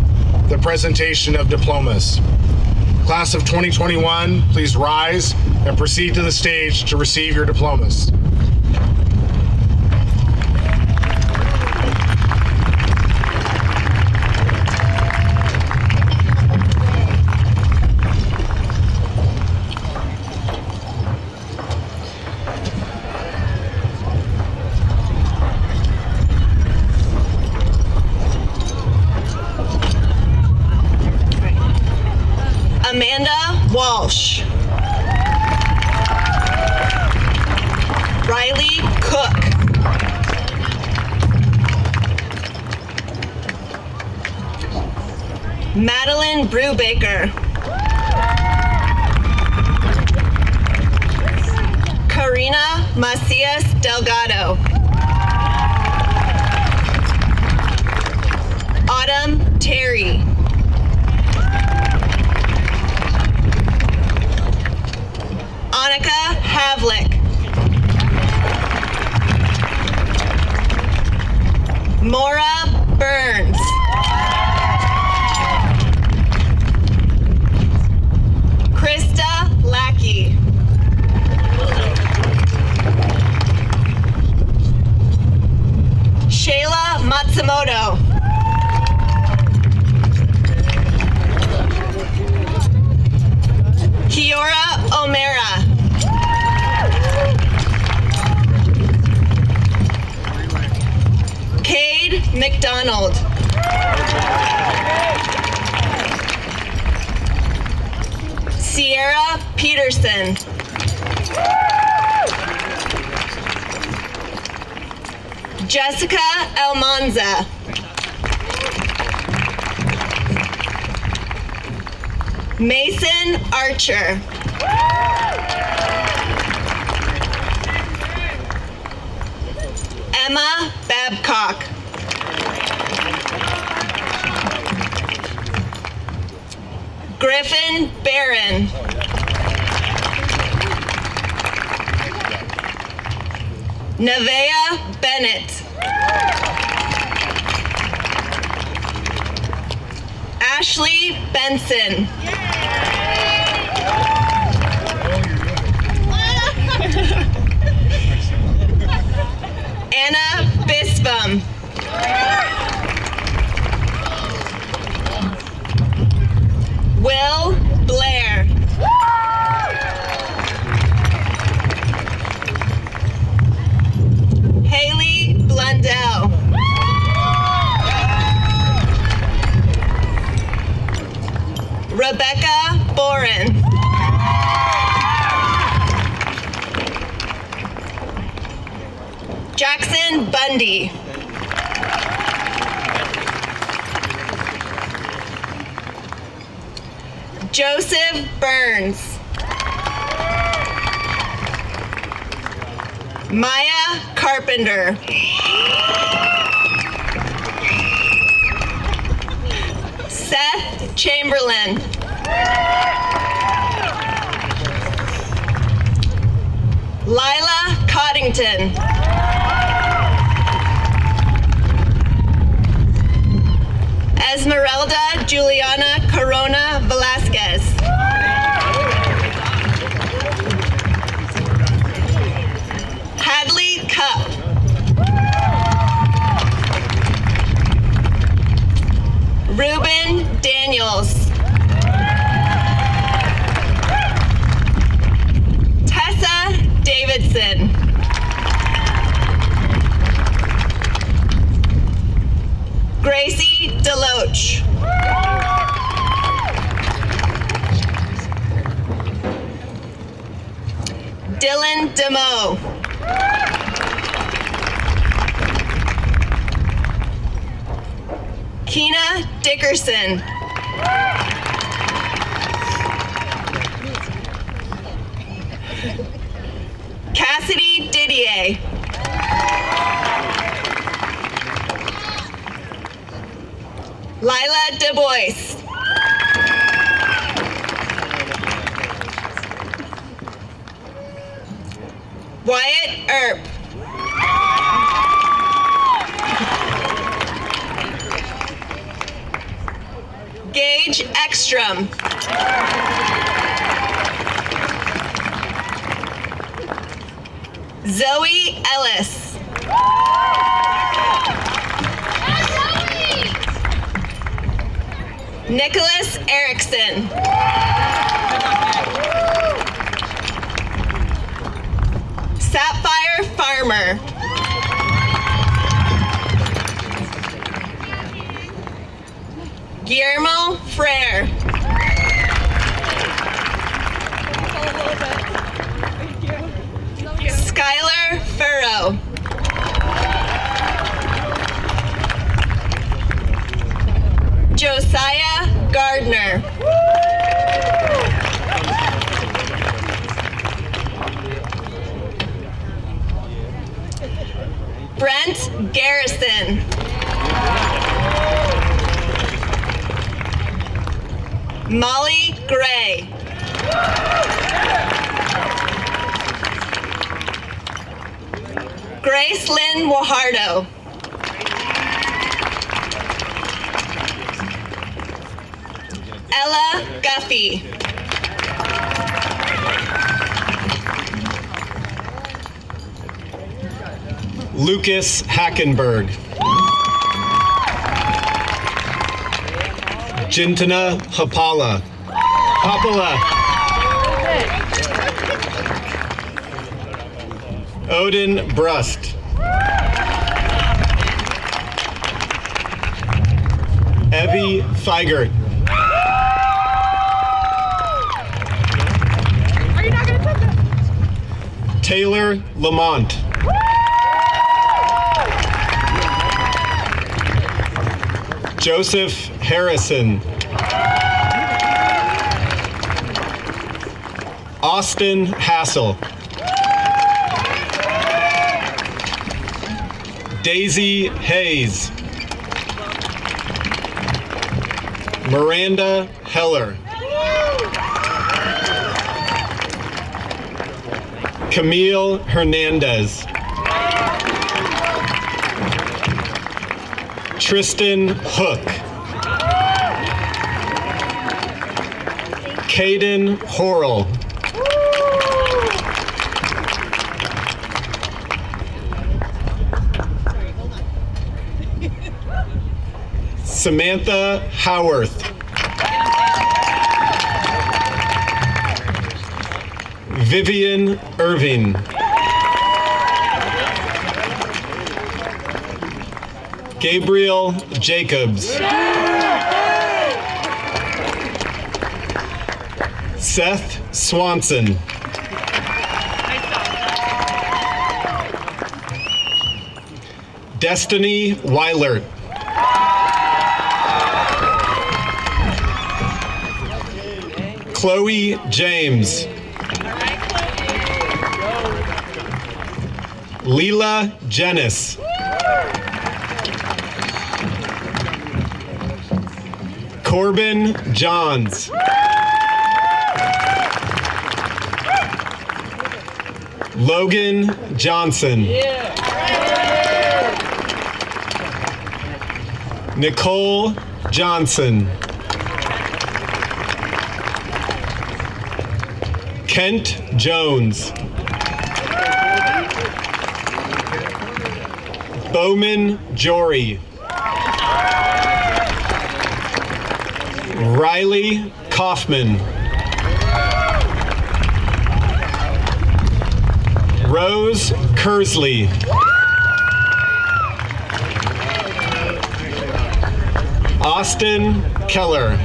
the presentation of diplomas. Class of 2021, please rise and proceed to the stage to receive your diplomas.
Amanda Walsh. Riley Cook. Madeline Brubaker. Karina Macias Delgado. Autumn Terry. Annika Havlick. Maura Burns. Krista Lackey. Shayla Matsumoto. Kiora O'Mara. Cade McDonald. Sierra Peterson. Jessica Almanza. Mason Archer. Emma Babcock. Griffin Barron. Nevaeh Bennett. Ashley Benson. Anna Bispham. Will Blair. Haley Blundell. Rebecca
Bundy. Joseph Burns. Maya Carpenter. Seth Chamberlain. Lila Coddington. Esmeralda Juliana Corona Velasquez. Hadley Cup. Ruben Daniels. Tessa Davidson. Gracie Deloach. Dylan Demoe. Keena Dickerson. Cassidy Didier. Lila Du Bois. Wyatt Earp. Gage Ekstrom. Zoe Ellis. Nicholas Erickson. Sapphire Farmer. Guillermo Frere. Skylar Furrow. Josiah Gardner. Brent Garrison. Molly Gray. Grace Lynn Wahardo. Ella Guffey.
Lucas Hackenberg. Jintana Hapala. Odin Brust. Evie Feigert.
Are you not going to touch it?
Taylor Lamont. Joseph Harrison. Austin Hassel. Daisy Hayes. Miranda Heller. Camille Hernandez. Tristan Hook. Caden Horrell. Samantha Howarth. Vivian Irving. Gabriel Jacobs. Seth Swanson. Destiny Weilert. Chloe James. Leela Jenis. Corbin Johns. Logan Johnson. Nicole Johnson. Kent Jones. Bowman Jory. Riley Kaufman. Rose Kersley. Austin Keller.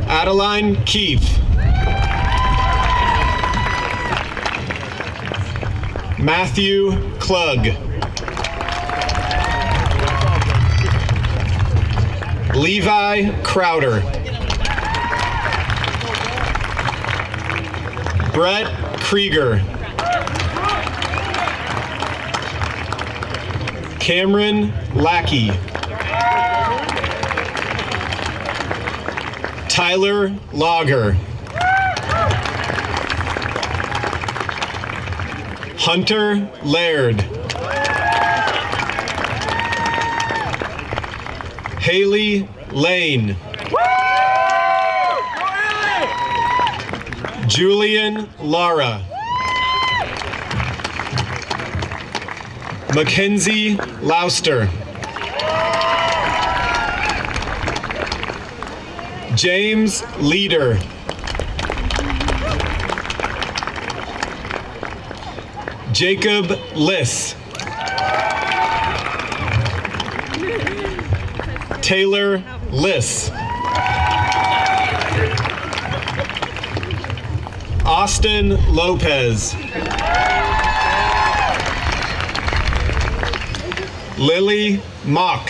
Adeline Keefe. Matthew Klug. Levi Crowder. Brett Krieger. Cameron Lackey. Tyler Lager. Hunter Laird. Haley Lane. Julian Lara. Mackenzie Lauster. James Leader. Jacob Liss. Taylor Liss. Austin Lopez. Lily Mock.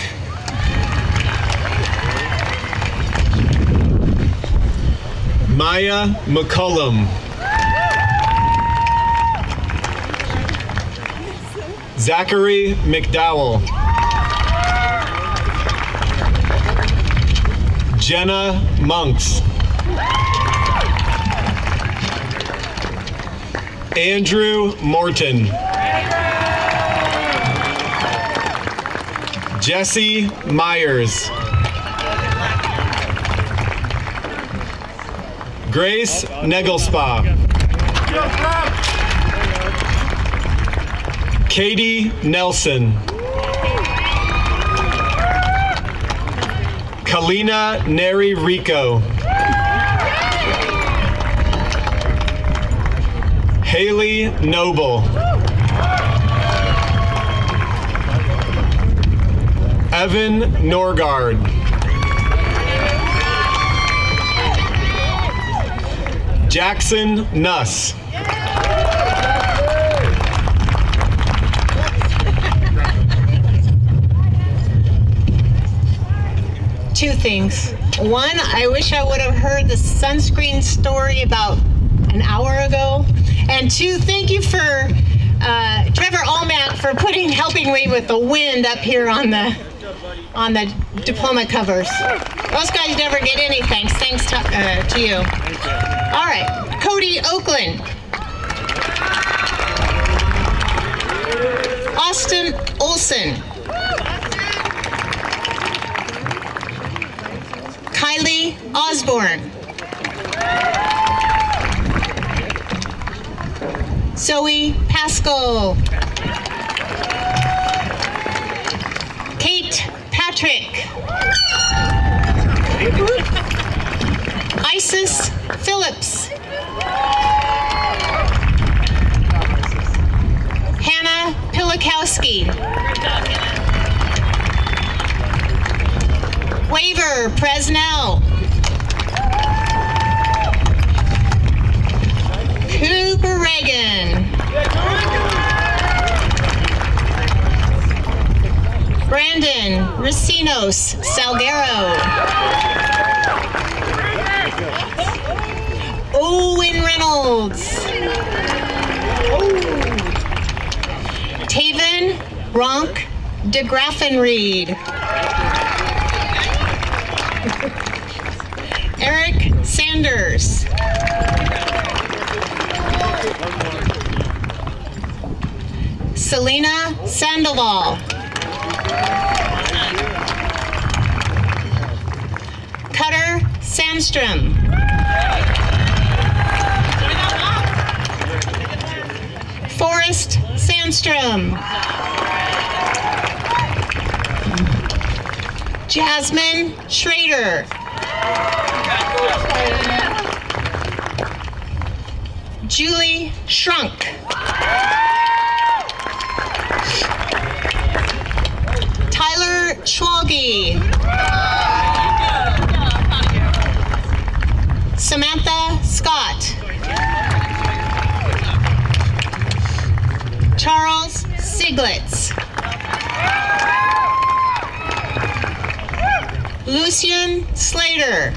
Maya McCullum. Zachary McDowell. Jenna Monks. Andrew Morton. Jesse Myers. Grace Negelspa. Katie Nelson. Kalina Neri Rico. Haley Noble. Evan Norgard. Jackson Nuss.
Two things. One, I wish I would have heard the sunscreen story about an hour ago. And two, thank you for Trevor Allman for helping me with the wind up here on the diploma covers. Those guys never get any thanks. Thanks to you. All right, Cody Oakland. Austin Olson. Kylie Osborne. Zoe Pascal. Kate Patrick. Isis Phillips. Hannah Pilikowski. Waver Presnell. Cooper Reagan. Brandon Racinos Salguero. Owen Reynolds. Taven Ronk de Graffenried. Eric Sanders. Selena Sandoval. Cutter Sandstrom. Forrest Sandstrom. Jasmine Schrader. Julie Shrunk. Tyler Schwalge. Samantha Scott. Charles Siglitz. Lucian Slater.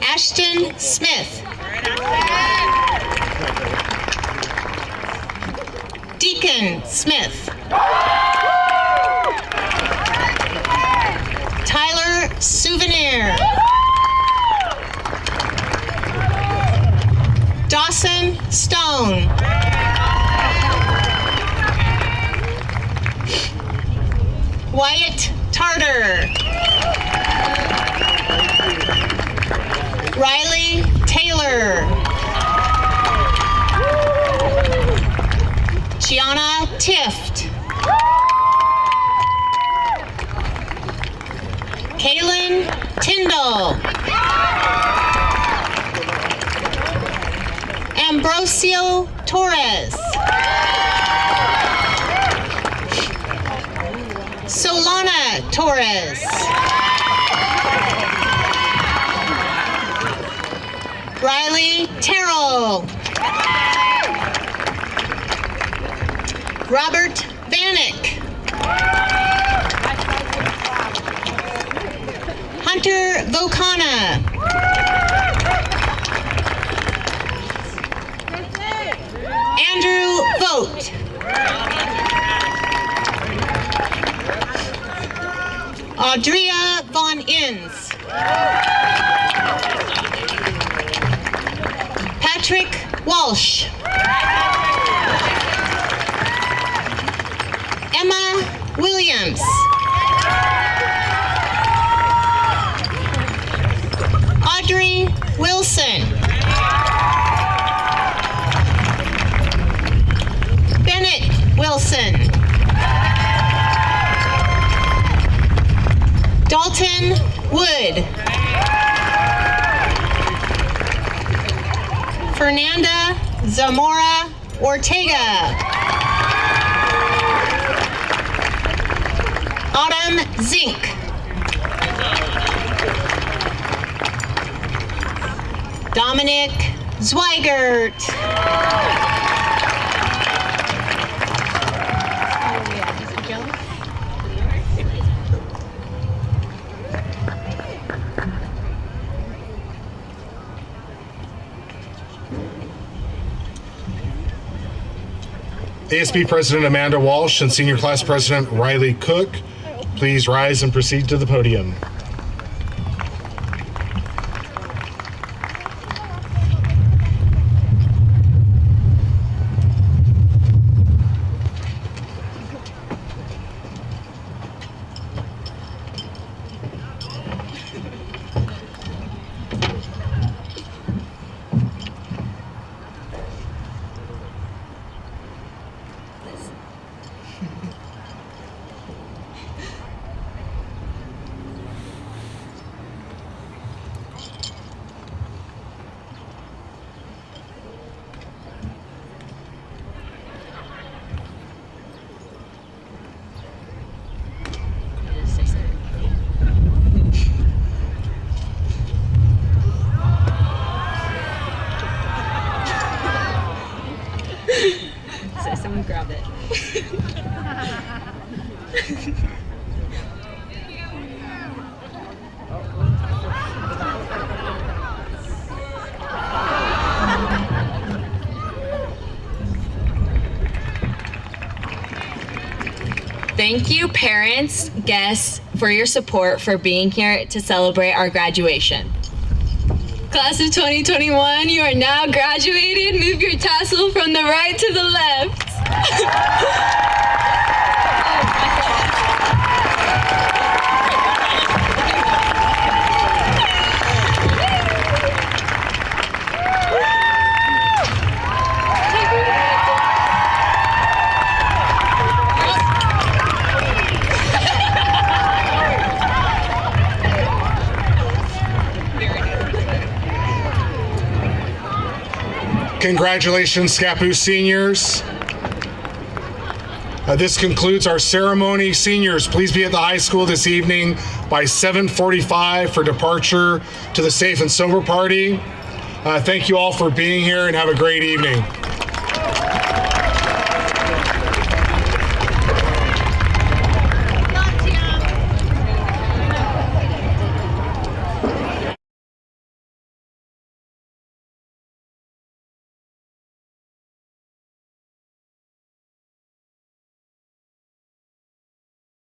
Ashton Smith. Deacon Smith. Tyler Souvenir. Dawson Stone. Wyatt Tartar. Riley Taylor. Gianna Tift. Kaylin Tyndall. Ambrosio Torres. Solana Torres. Riley Terrell. Robert Vanek. Hunter Vocana. Andrew Vogt. Audria Von Inns. Patrick Walsh. Emma Williams. Audrey Wilson. Bennett Wilson. Dalton Wood. Fernanda Zamora Ortega. Autumn Zink. Dominic Zweigert.
ASB President Amanda Walsh and Senior Class President Riley Cook, please rise and proceed to the podium.
someone grab it.
Thank you, parents, guests, for your support for being here to celebrate our graduation. Class of 2021, you are now graduated. Move your tassel from the right to the left.
Congratulations, Scappoose seniors. This concludes our ceremony. Seniors, please be at the high school this evening by 7:45 for departure to the Safe and Sober Party. Thank you all for being here and have a great evening.